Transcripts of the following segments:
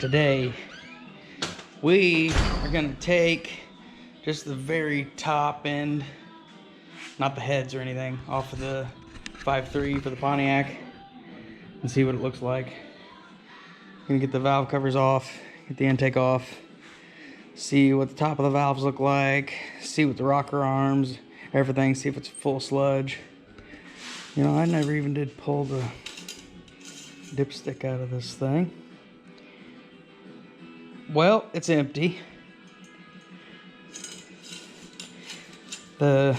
today we are gonna take just the very top end, not the heads or anything, off of the 5.3 for the Pontiac and see what it looks like. Gonna get the valve covers off, get the intake off, see what the top of the valves look like, see what the rocker arms, everything, see if it's full sludge. You know, I never even did pull the dipstick out of this thing. Well, it's empty. The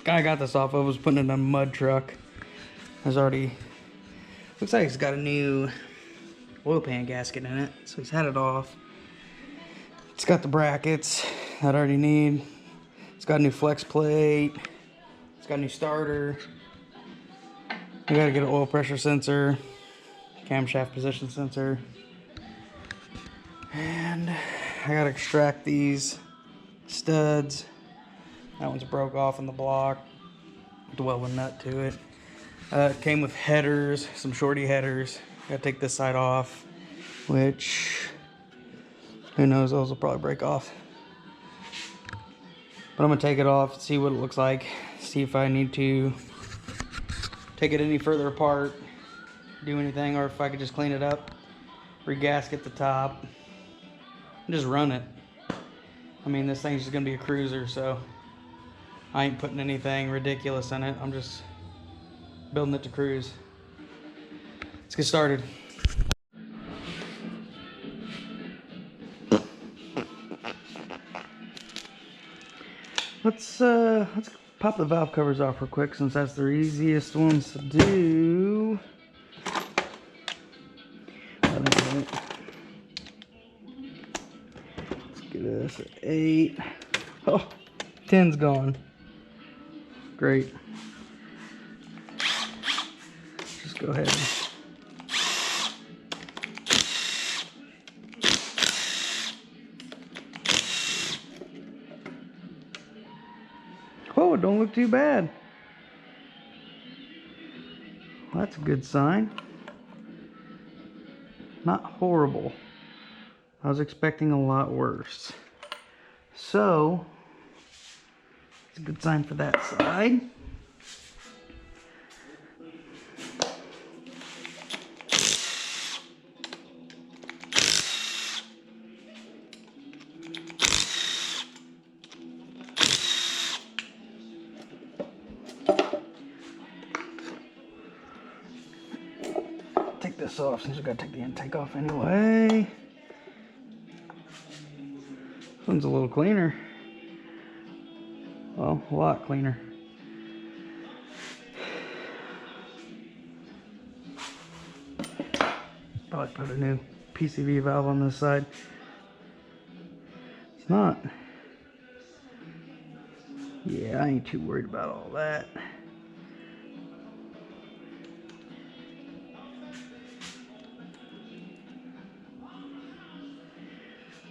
guy I got this off of was putting it in a mud truck. Has already, looks like he's got a new oil pan gasket in it, so he's had it off. It's got the brackets that I already need. It's got a new flex plate. It's got a new starter. We gotta get an oil pressure sensor, camshaft position sensor, and I gotta extract these studs. That one's broke off in the block with the welding nut to it. It came with headers, some shorty headers. Gotta take this side off, which who knows, those will probably break off. But I'm gonna take it off, see what it looks like, see if I need to take it any further apart, do anything, or if I could just clean it up, regasket the top, and just run it. I mean, this thing's just gonna be a cruiser, so I ain't putting anything ridiculous in it. I'm just building it to cruise. Let's get started. Let's pop the valve covers off real quick, since that's the easiest ones to do. Let's get this at 8. Oh, 10's gone. Great. Just go ahead. Oh, it don't look too bad. Well, that's a good sign. Not horrible. I was expecting a lot worse. So, it's a good sign for that side. Take this off since we gotta take the intake off anyway. This one's a little cleaner. Well, a lot cleaner. Probably put a new PCV valve on this side. It's not. Yeah, I ain't too worried about all that.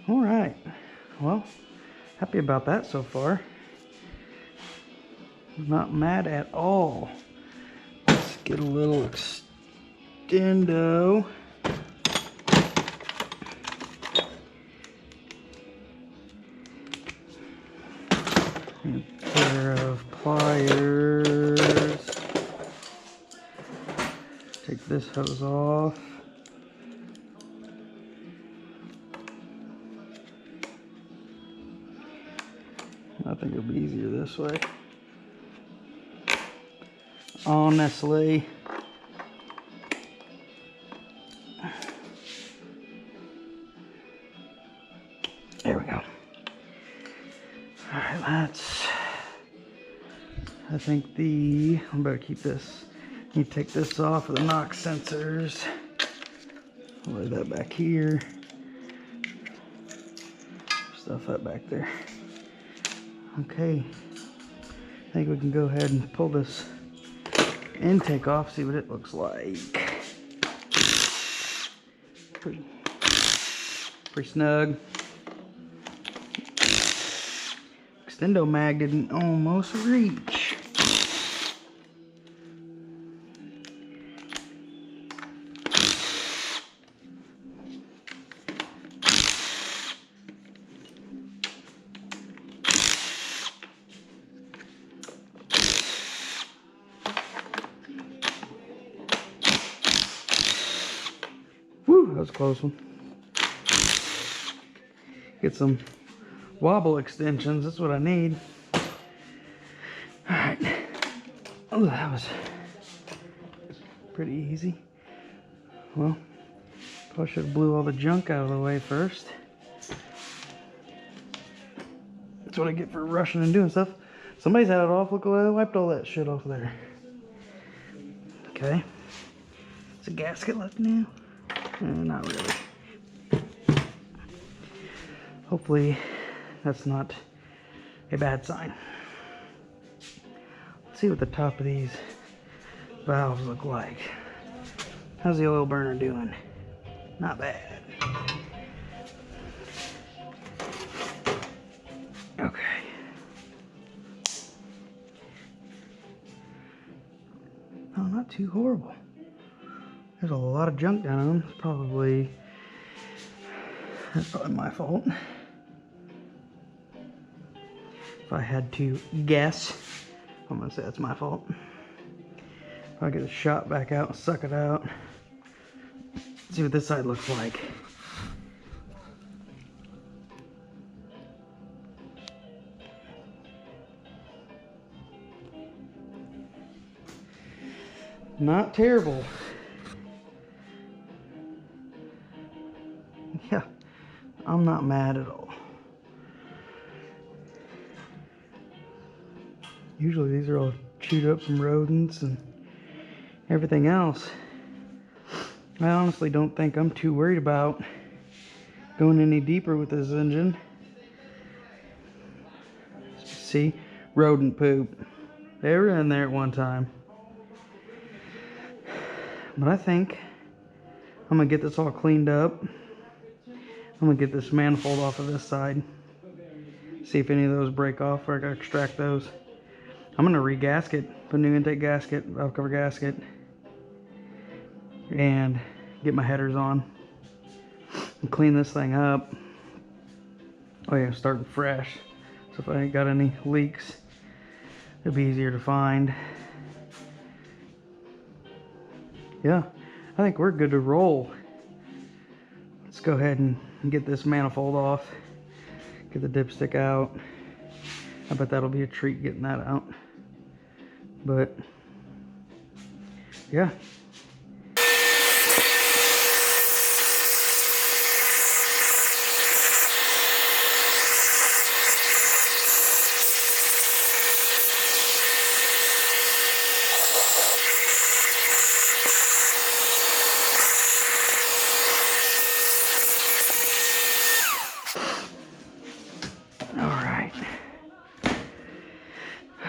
All right. Well, happy about that so far. Not mad at all. Let's get a little extendo. And a pair of pliers. Take this hose off. I think it'll be easier this way. Honestly. There we go. Alright, I think I better keep this. You take this off of the NOx sensors. Lay that back here. Stuff that back there. Okay. I think we can go ahead and pull this intake off, see what it looks like. Pretty snug. Extendo mag didn't almost reach. That was a close one. Get some wobble extensions. That's what I need. Alright. Oh, that was pretty easy. Well, probably should have blew all the junk out of the way first. That's what I get for rushing and doing stuff. Somebody's had it off. Look, I wiped all that shit off there. Okay. Is a gasket left now? Not really. Hopefully that's not a bad sign. Let's see what the top of these valves look like. How's the oil burner doing? Not bad. Okay. Oh, not too horrible. There's a lot of junk down on them. That's probably my fault. If I had to guess, I'm gonna say that's my fault. I'll get a shot back out and suck it out. See what this side looks like. Not terrible. Yeah, I'm not mad at all. Usually these are all chewed up from rodents and everything else. I honestly don't think I'm too worried about going any deeper with this engine. See, rodent poop. They were in there at one time. But I think I'm gonna get this all cleaned up. I'm gonna get this manifold off of this side. See if any of those break off, or I gotta extract those. I'm gonna re-gasket, put a new intake gasket, valve cover gasket, and get my headers on and clean this thing up. Oh yeah, starting fresh. So if I ain't got any leaks, it'll be easier to find. Yeah, I think we're good to roll. Let's go ahead and get this manifold off, get the dipstick out. I bet that'll be a treat getting that out. But yeah.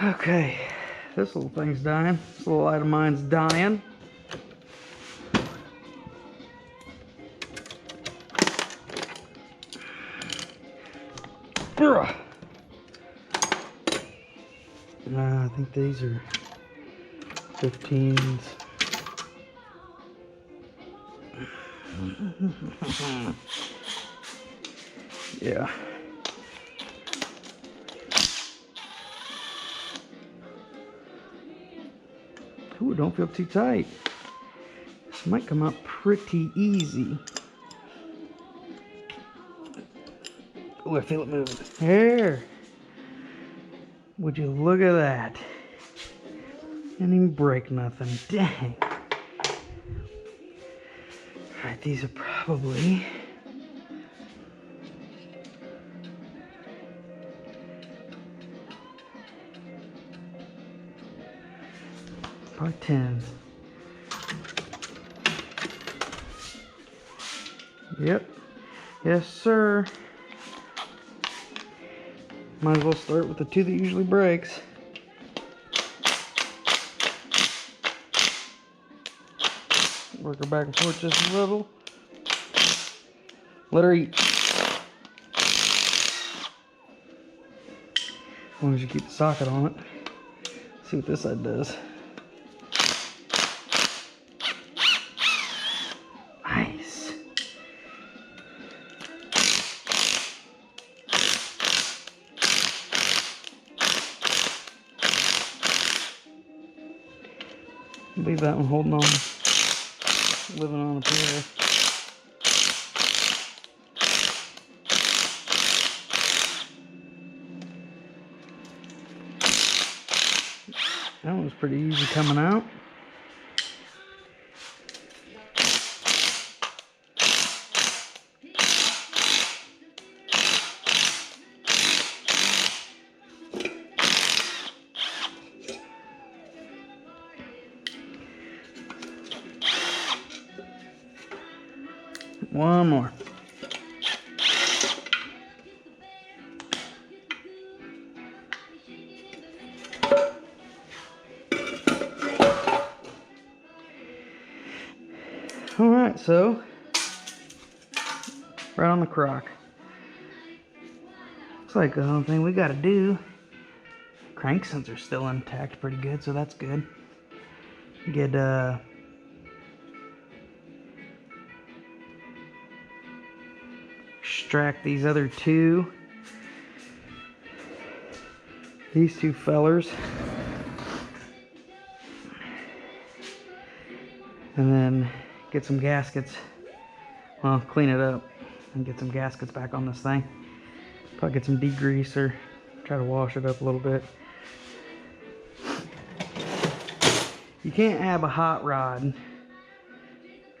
Okay, this little thing's dying. This little light of mine's dying. I think these are 15s. Yeah. Ooh, don't feel too tight. This might come out pretty easy. Oh, I feel it moving. There. Would you look at that? Didn't even break nothing. Dang. Alright, these are probably probably 10s. Yep. Yes, sir. Might as well start with the two that usually breaks. Work her back and forth just a little. Let her eat. As long as you keep the socket on it. See what this side does. Nice. Leave that one holding on, living on up here. That was pretty easy coming out. One more. All right, so right on the crock. Looks like the only thing we got to do, crank sensor still intact pretty good, so that's good. Get extract these other two. These two fellers. And then get some gaskets. Well, clean it up and get some gaskets back on this thing. Probably get some degreaser. Try to wash it up a little bit. You can't have a hot rod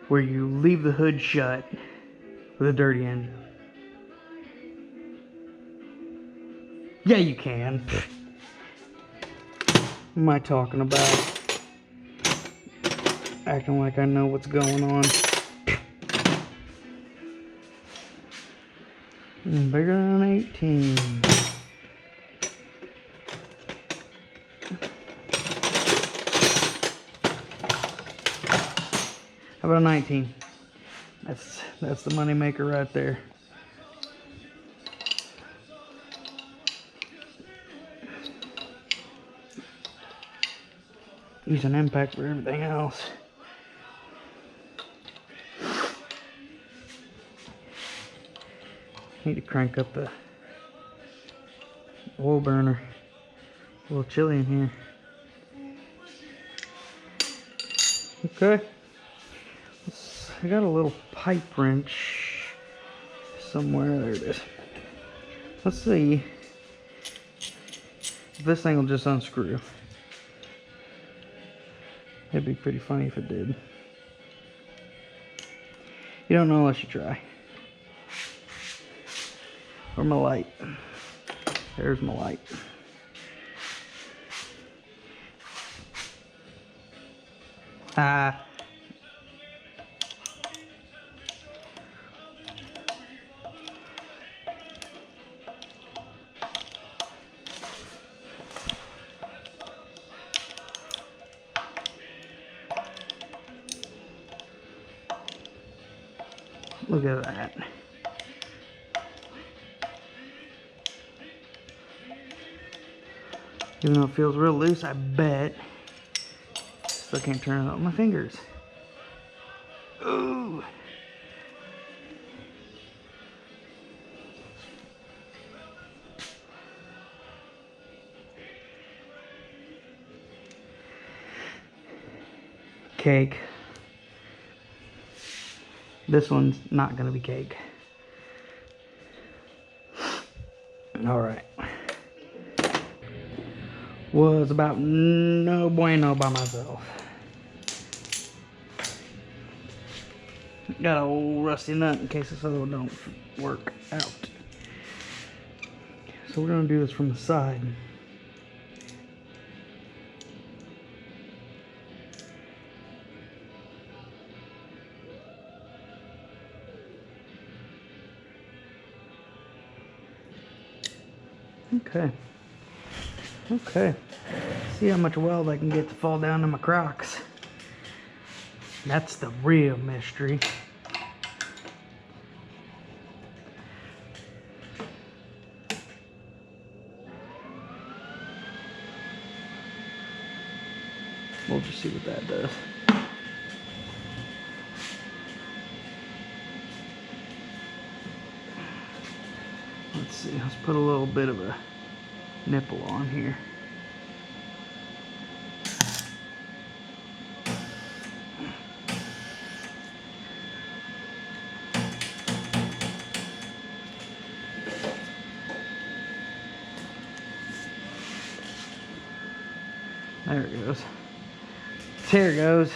where you leave the hood shut with a dirty engine. Yeah, you can. What am I talking about? Acting like I know what's going on. Bigger than 18. How about a 19? That's the money maker right there. Use an impact for everything else. Need to crank up the oil burner. A little chilly in here. Okay. I got a little pipe wrench somewhere. There it is. Let's see if this thing will just unscrew. It'd be pretty funny if it did. You don't know unless you try. Where's my light? There's my light. Look at that. Even though it feels real loose, I bet. Still can't turn it on with my fingers. Ooh. Cake. This one's not gonna be cake. All right. Was about no bueno by myself. Got an old rusty nut in case this other one don't work out. So we're gonna do this from the side. Okay. Okay. See how much weld I can get to fall down to my Crocs. That's the real mystery. We'll just see what that does. Let's see, let's put a little bit of a nipple on here. There it goes. Here it goes.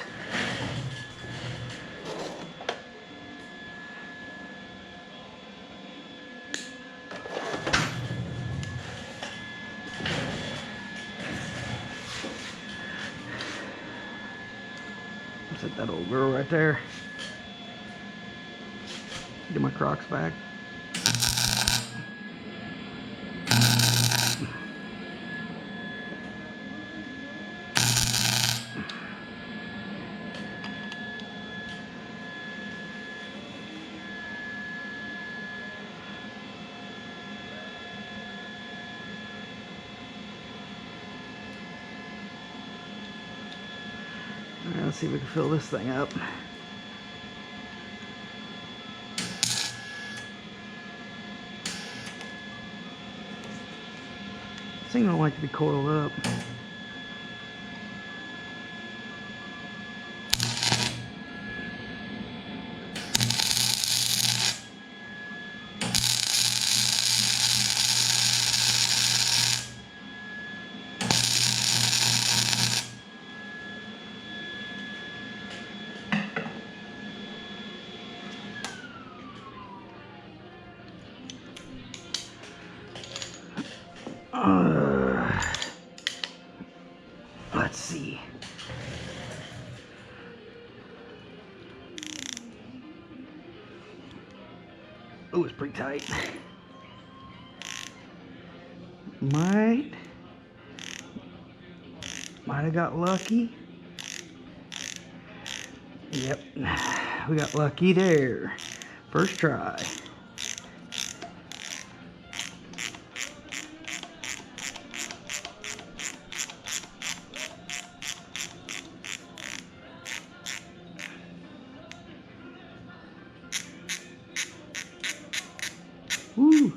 Set that old girl right there. Get my Crocs back. All right, let's see if we can fill this thing up. This thing don't like to be coiled up. Let's see. Oh, it's pretty tight. Might have got lucky. Yep, we got lucky there. First try. Woo!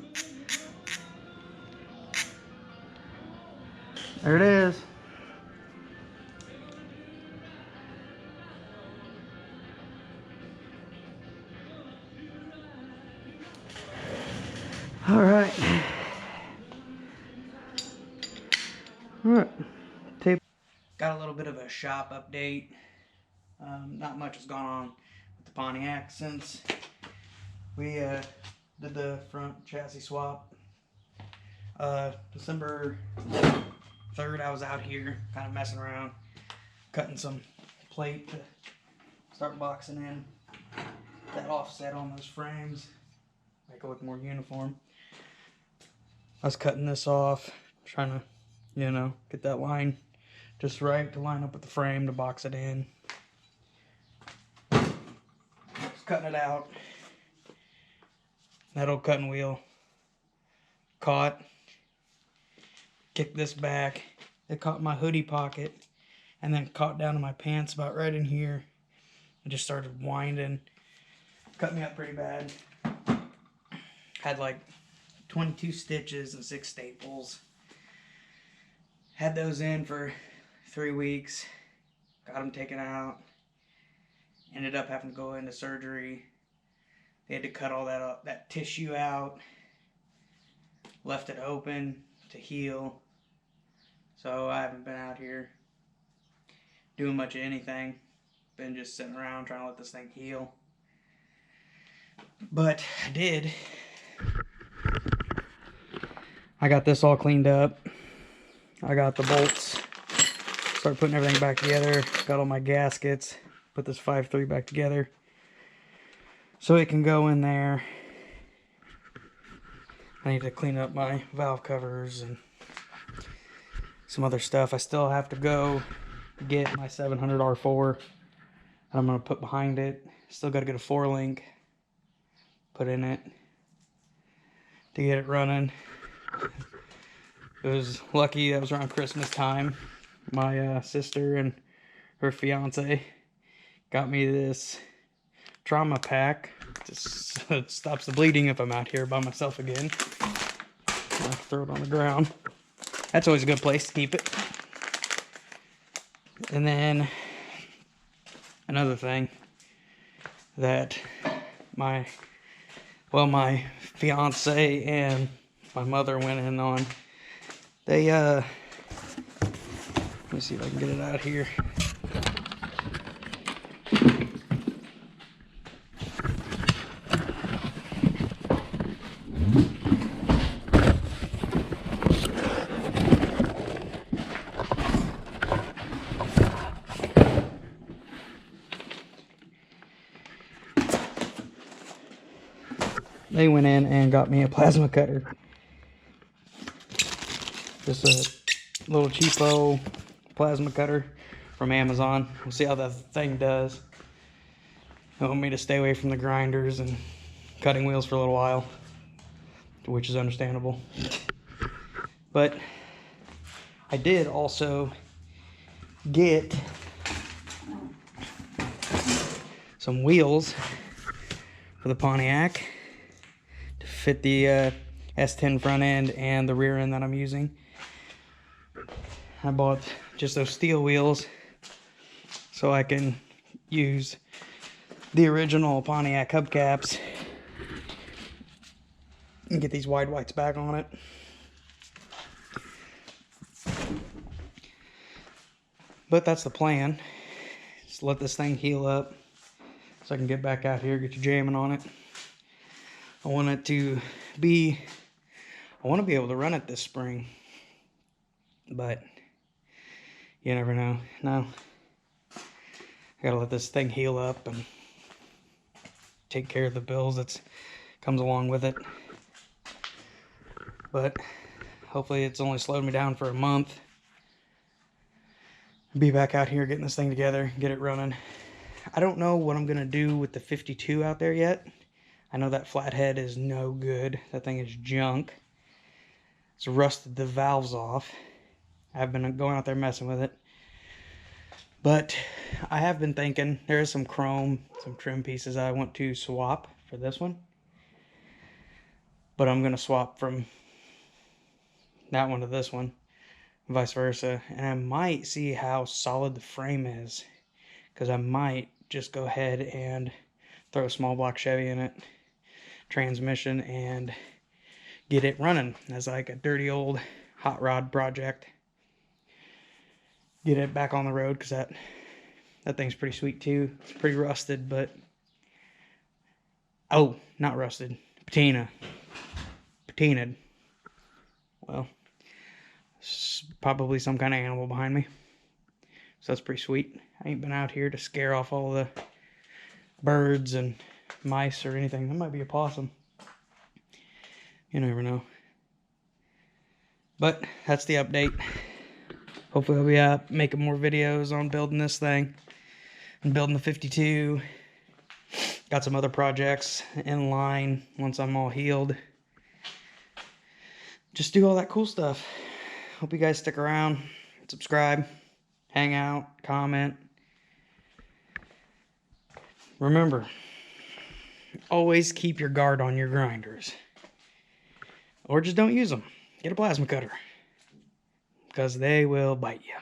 There it is. All right. All right. Tape. Got a little bit of a shop update. Not much has gone on with the Pontiac since we did the front chassis swap. December 3rd, I was out here kind of messing around, cutting some plate to start boxing in that offset on those frames, make it look more uniform. I was cutting this off, trying to, you know, get that line just right to line up with the frame to box it in. Just cutting it out. That old cutting wheel caught. Kicked this back. It caught my hoodie pocket and then caught down to my pants about right in here. It just started winding. Cut me up pretty bad. Had like 22 stitches and 6 staples. Had those in for 3 weeks. Got them taken out. Ended up having to go into surgery. They had to cut all that up, that tissue out. Left it open to heal. So I haven't been out here doing much of anything. Been just sitting around trying to let this thing heal. But I did. I got this all cleaned up. I got the bolts. Started putting everything back together. Got all my gaskets. Put this 5.3 back together so it can go in there. I need to clean up my valve covers and some other stuff. I still have to go get my 700 R4 I'm going to put behind it. Still got to get a 4-link put in it to get it running. It was lucky that was around Christmas time. My sister and her fiance got me this trauma pack. Just so it stops the bleeding if I'm out here by myself again. I'll throw it on the ground. That's always a good place to keep it. And then another thing that my fiance and my mother went in on. They Let me see if I can get it out here. They went in and got me a plasma cutter. Just a little cheapo plasma cutter from Amazon. We'll see how that thing does. They want me to stay away from the grinders and cutting wheels for a little while, which is understandable. But I did also get some wheels for the Pontiac to fit the S10 front end and the rear end that I'm using. I bought just those steel wheels so I can use the original Pontiac hubcaps and get these wide whites back on it. But that's the plan. Just let this thing heal up so I can get back out here, get you jamming on it. I want to be able to run it this spring, but you never know. No, I gotta let this thing heal up and take care of the bills that comes along with it. But hopefully it's only slowed me down for a month. Be back out here getting this thing together, get it running. I don't know what I'm gonna do with the 52 out there yet. I know that flathead is no good. That thing is junk. It's rusted the valves off. I've been going out there messing with it. But I have been thinking there is some chrome, some trim pieces I want to swap for this one. But I'm gonna swap from that one to this one, vice versa. And I might see how solid the frame is, because I might just go ahead and throw a small block Chevy in it, transmission, and get it running as like a dirty old hot rod project. Get it back on the road, because that thing's pretty sweet too. It's pretty rusted, but oh, not rusted, patinaed. Well, probably some kind of animal behind me, so that's pretty sweet. I ain't been out here to scare off all the birds and mice or anything. That might be a possum. You never know. But that's the update. Hopefully I'll be making more videos on building this thing and building the 52. Got some other projects in line once I'm all healed. Just do all that cool stuff. Hope you guys stick around, subscribe, hang out, comment. Remember, always keep your guard on your grinders. Or just don't use them. Get a plasma cutter, because they will bite you.